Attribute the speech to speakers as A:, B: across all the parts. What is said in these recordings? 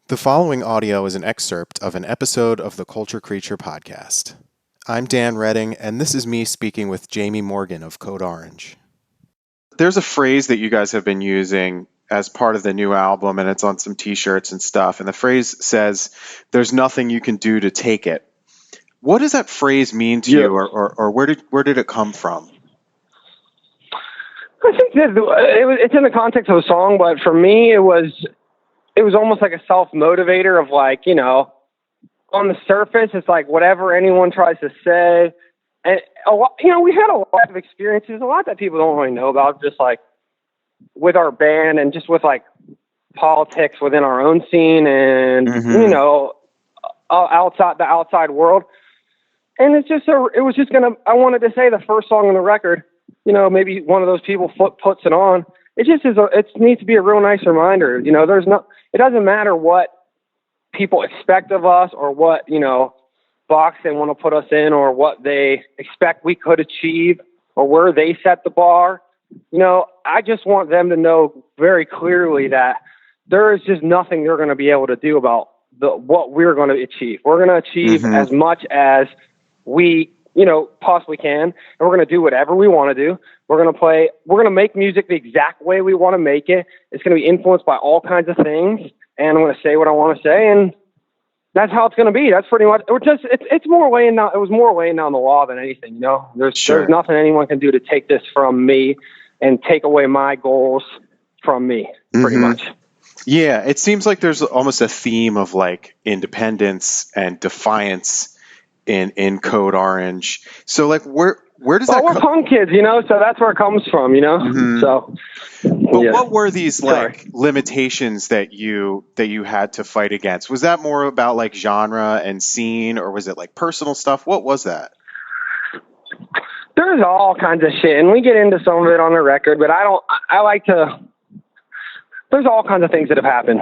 A: The following audio is an excerpt of an episode of the Culture Creature podcast. I'm Dan Redding, and this is me speaking with Jami Morgan of Code Orange. There's a phrase that you guys have been using as part of the new album, and it's on some t-shirts and stuff, and the phrase says, "There's nothing you can do to take it." What does that phrase mean to you, or where did it come from?
B: I think that it's in the context of the song, but for me, it was almost like a self-motivator of, like, you know, on the surface, it's like whatever anyone tries to say. And, we had a lot of experiences, a lot that people don't really know about, just like with our band and just with like politics within our own scene and, outside the outside world. And I wanted to say the first song on the record, maybe one of those people puts it on. It needs to be a real nice reminder. It doesn't matter what people expect of us or what, box they want to put us in or what they expect we could achieve or where they set the bar. I just want them to know very clearly that there is just nothing they're going to be able to do about what we're going to achieve. We're going to achieve as much as we, possibly can, and we're going to do whatever we want to do. We're going to make music the exact way we want to make it. It's going to be influenced by all kinds of things, and I'm going to say what I want to say, and that's how it's going to be. That's pretty much, it was more laying down the law than anything, There's nothing anyone can do to take this from me and take away my goals from me, pretty much.
A: Yeah, it seems like there's almost a theme of like independence and defiance in Code Orange. So like where does that come?
B: We're punk kids, so that's where it comes from, So
A: but what were these limitations that you had to fight against? Was that more about like genre and scene, or was it like personal stuff? What was that?
B: There's all kinds of shit, and we get into some of it on the record, but there's all kinds of things that have happened.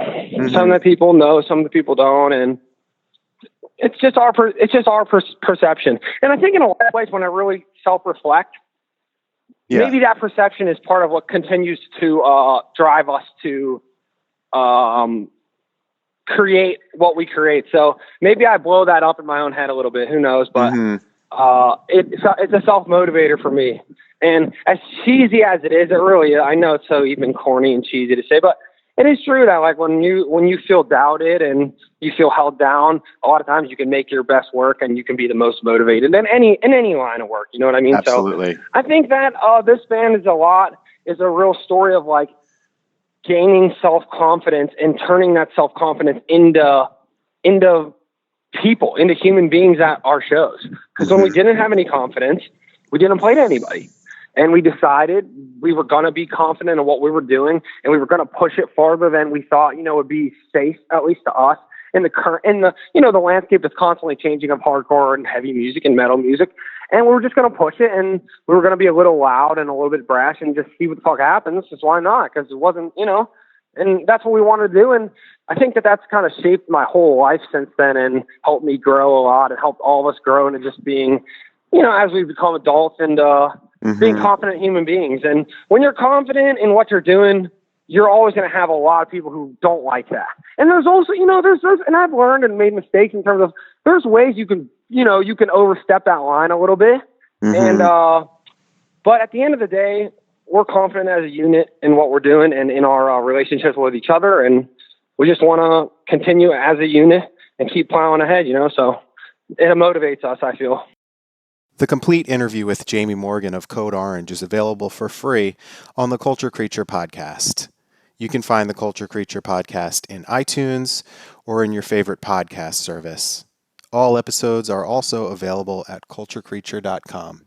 B: Some that people know, some that people don't, and it's just our perception. And I think in a lot of ways, when I really self-reflect, maybe that perception is part of what continues to drive us to create what we create. So maybe I blow that up in my own head a little bit. Who knows? But it's a self-motivator for me. And as cheesy as it is, I know it's so even corny and cheesy to say, but it is true that like when you feel doubted and you feel held down, a lot of times you can make your best work and you can be the most motivated in any line of work. You know what I mean?
A: Absolutely.
B: So I think that this band is a real story of like gaining self-confidence and turning that self-confidence into people, into human beings at our shows. Because when we didn't have any confidence, we didn't play to anybody. And we decided we were going to be confident in what we were doing, and we were going to push it farther than we thought, would be safe, at least to us, in the landscape is constantly changing of hardcore and heavy music and metal music. And we were just going to push it, and we were going to be a little loud and a little bit brash and just see what the fuck happens. Just why not? Because it wasn't, and that's what we wanted to do. And I think that's kind of shaped my whole life since then and helped me grow a lot and helped all of us grow into just being, as we become adults and being confident human beings. And when you're confident in what you're doing, you're always going to have a lot of people who don't like that. And there's also, there's, and I've learned and made mistakes in terms of there's ways you can overstep that line a little bit. And, but at the end of the day, we're confident as a unit in what we're doing and in our relationships with each other. And we just want to continue as a unit and keep plowing ahead, so it motivates us, I feel.
A: The complete interview with Jami Morgan of Code Orange is available for free on the Culture Creature podcast. You can find the Culture Creature podcast in iTunes or in your favorite podcast service. All episodes are also available at culturecreature.com.